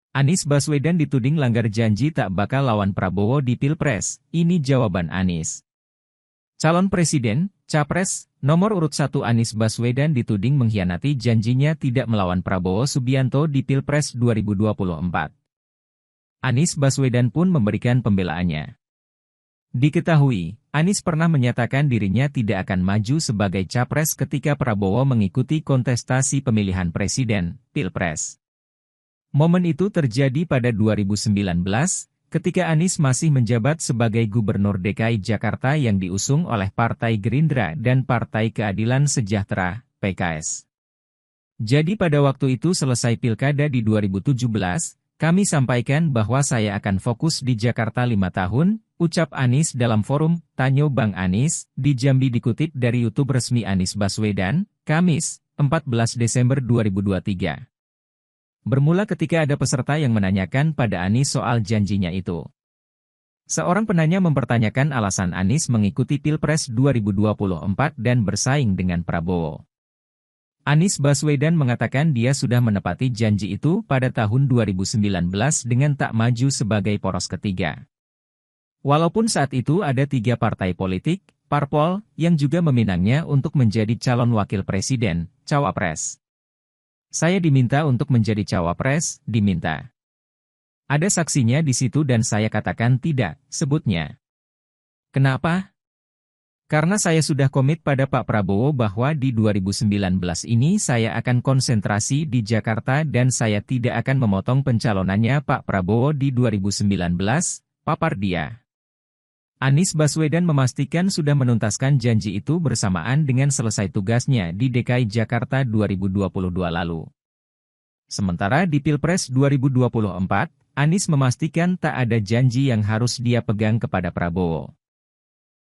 Anies Baswedan dituding langgar janji tak bakal lawan Prabowo di Pilpres, ini jawaban Anies. Calon Presiden, Capres, nomor urut 1 Anies Baswedan dituding mengkhianati janjinya tidak melawan Prabowo Subianto di Pilpres 2024. Anies Baswedan pun memberikan pembelaannya. Diketahui, Anies pernah menyatakan dirinya tidak akan maju sebagai Capres ketika Prabowo mengikuti kontestasi pemilihan Presiden, Pilpres. Momen itu terjadi pada 2019, ketika Anies masih menjabat sebagai Gubernur DKI Jakarta yang diusung oleh Partai Gerindra dan Partai Keadilan Sejahtera, PKS. Jadi pada waktu itu selesai Pilkada di 2017, kami sampaikan bahwa saya akan fokus di Jakarta 5 tahun, ucap Anies dalam forum Tanyo Bang Anies, di Jambi dikutip dari YouTube resmi Anies Baswedan, Kamis, 14 Desember 2023. Bermula ketika ada peserta yang menanyakan pada Anies soal janjinya itu. Seorang penanya mempertanyakan alasan Anies mengikuti Pilpres 2024 dan bersaing dengan Prabowo. Anies Baswedan mengatakan dia sudah menepati janji itu pada tahun 2019 dengan tak maju sebagai poros ketiga. Walaupun saat itu ada 3 partai politik, parpol, yang juga meminangnya untuk menjadi calon wakil presiden, cawapres. Saya diminta untuk menjadi cawapres, diminta. Ada saksinya di situ dan saya katakan tidak, sebutnya. Kenapa? Karena saya sudah komit pada Pak Prabowo bahwa di 2019 ini saya akan konsentrasi di Jakarta dan saya tidak akan memotong pencalonannya Pak Prabowo di 2019, papar dia. Anies Baswedan memastikan sudah menuntaskan janji itu bersamaan dengan selesai tugasnya di DKI Jakarta 2022 lalu. Sementara di Pilpres 2024, Anies memastikan tak ada janji yang harus dia pegang kepada Prabowo.